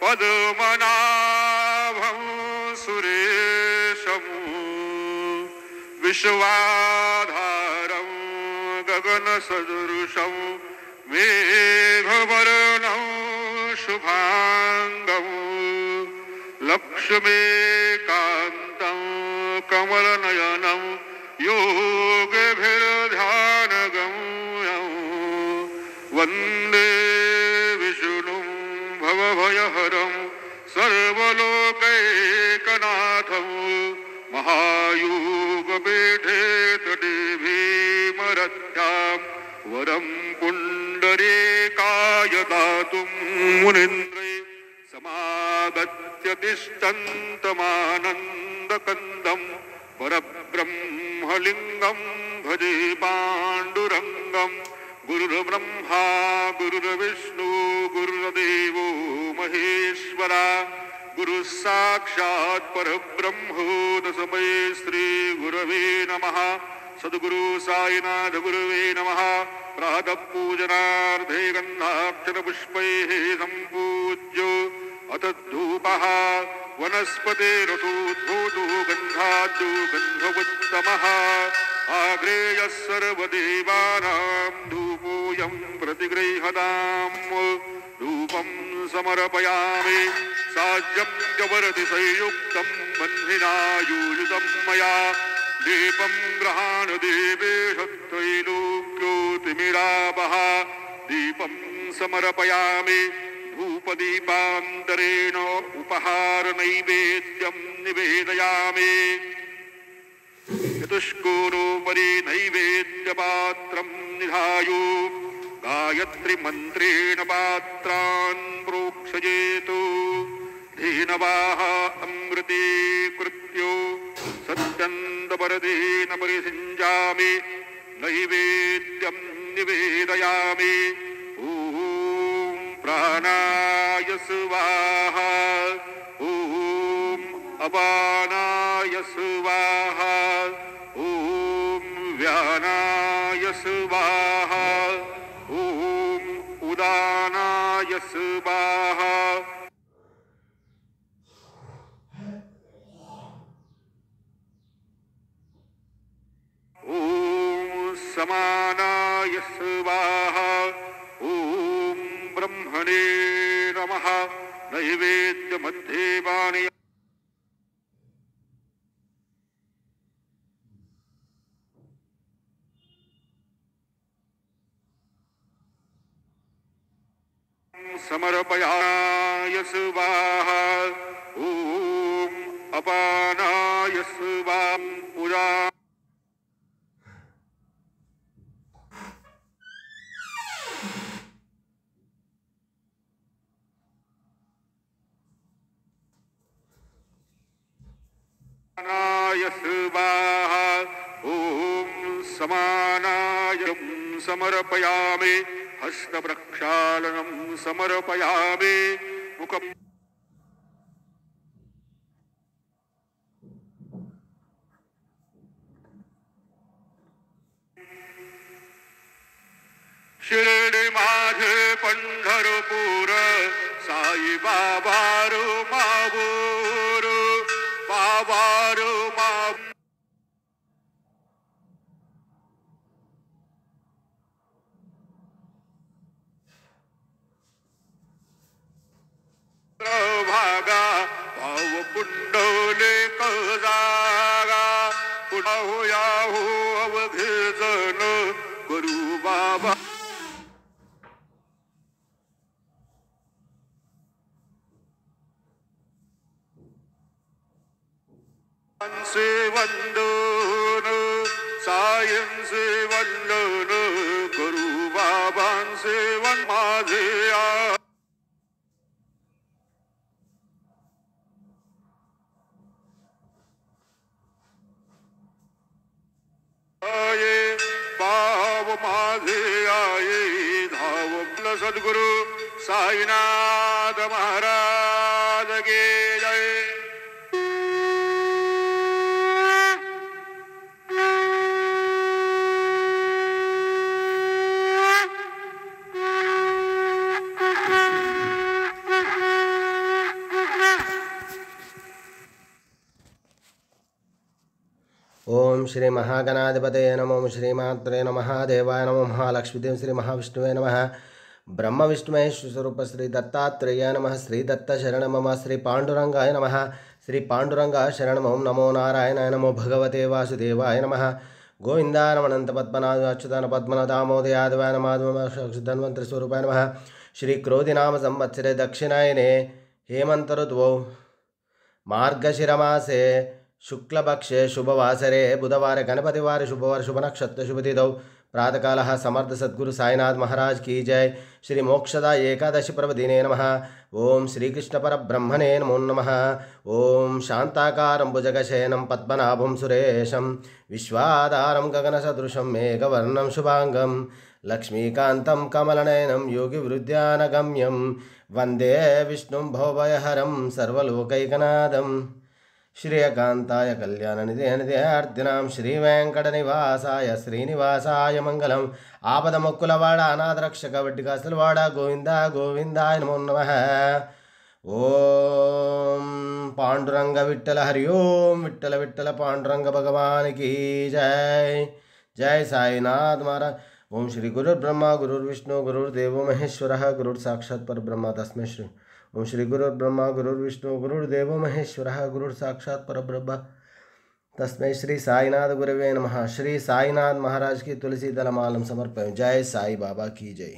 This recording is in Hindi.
पद्मनाभं सुरेशं विश्वाधारं गगनसदृशं मेघवर्णं शुभांगं लक्ष्मीकान्तं कमलनयनं योगभिर्ध्यानगम्यं वन्दे विष्णुं भवभयहरं सर्वलोकैकनाथं महायोगपीठे तटे भीमरत्यां वरं पुण्डरीकाय दातुं मुनीन्द्रै समागत्य तिष्ठन्तमानन्दकन्दं परब्रह्मलिङ्गं भजे पाण्डुरङ्गं गुरुर्ब्रह्मा गुरुर्विष्णु गुरुर्देवो महेश्वरा गुरुः साक्षात् परब्रह्मो तस्मै श्री गुरवे नमः। सद्गुरु साईनाथ गुरुवे नमः। प्रातः पूजनार्थे गन्धाक्षरपुष्पैः सम्पूज्यो अथ धूपः वनस्पतेरथोद्भूतो गन्धाद्यो गन्धवुत्तमः आग्रेयः सर्वदेवानां धूपोऽयं प्रतिगृह्यताम्। धूपं समर्पयामि साज्यं जवरति संयुक्तं बन्धिना योजितं मया दीपं गृहाण देवेश त्रैलोक्योतिमिरावः। दीपं समर्पयामि धूपदीपान्तरेण उपहार नैवेद्यं निवेदयामि। चतुष्कोणोपरि नैवेद्यपात्रं निधायो गायत्रीमन्त्रेण पात्रान् प्रोक्षयेतु। धेनवाः अमृतीकृत्यो सत्यन्तपरदेन परिषिञ्जामि नैवेद्यं निवेदयामि। ॐ प्राणाय स्वाहा ॐ अपानाय स्वाहा ॐ व्यानाय स्वाहा ॐ उदानाय स्वाहा ॐ समानाय स्वाहा ॐ ब्रह्मणे नमः। नैवेद्यमध्ये वाणि समर्पयाय स्वाहा ॐ अपानाय स्वाहा पूजा स्वाहा ॐ समानाय समर्पयामि। हस्तप्रक्षालनं समर्पयामि। मुखं शिर्डी माझे पंढरपूर साई बाबारो मावूर बाबारो माव भागा भाव पुंडले जागा पुढाहो याहो अवघेजन गुरु बाबा से वंदन सायं से वंदन गुरु बाबा से वन माझे आ पाव माझे आये धाव सद्गुरु साईनाथ महाराज के जय। ओम श्री महागणाधिपतये नमः। ओम श्रीमात्रे नमः। देवाय नमः। महालक्ष्मीदेव श्री महाविष्णुवे नमः। ब्रह्म विष्णु महेश्वर स्वरूप श्री दत्तात्रेयाय नमः। श्री दत्त शरण मम। श्री पांडुरंगाय नमः। श्री पांडुरंगा शरण ओम नमो नारायणाय नमो भगवते वासुदेवाय नमः। गोविंदाय नमः। अनंत पद्मनाभ अच्युतान पद्मनादामोदय यादवाय नमः। धन्वंतरि स्वरूपाय नमः। श्री क्रोधि नाम संवत्सरे दक्षिणायने हेमंत ऋतुवौ मार्गशिरमासे शुक्लपक्षे शुभवासरे बुधवार गणपतिवार शुभवार शुभ नक्षत्र शुभतिथौ प्रातःकालः समर्थ सद्गुरु साईनाथ महाराज की जय। श्री मोक्षदा एकादशी पर्व दिने नमः। ओम श्रीकृष्ण परब्रह्मणे नमो नमः। ओम शांताकारं भुजगशयनं पद्मनाभं सुरेशं विश्वाधारं गगनसदृशं मेघवर्णं शुभांगं लक्ष्मीकान्तं कमलनयनं योगिवृद्ध्यानगम्यं वन्दे विष्णुं भवभयहरं सर्वलोकैकनाथं श्रीयकान्ताय कल्याणनिधेर्दिनां श्रीवेङ्कटनिवासाय श्रीनिवासाय मङ्गलम् आपदमुक्कुलवाड अनाथरक्षक वड्डिकासलवाड गोविंदा गोविंदाय नमो नमः। ओम पांडुरंग विठ्ठल हरि ओम विठ्ठल विठ्ठल पांडुरंग भगवान की जय। जय साईनाथ महाराज। ओम श्री गुरुर्ब्रह्मा गुरुर्विष्णु गुरुर्देवो महेश्वरः गुरुर्साक्षात् परब्रह्म तस्मै श्री ओम श्री गुरुर्ब्रह्मा गुरुर्विष्णु गुरुर्देवो महेश्वरः गुरुर्साक्षात् परब्रह्म तस्मै श्री साईनाथ गुरवे नमः। श्री साईनाथ महाराज की तुलसी दलमालम समर्पय। जय साई बाबा की जय।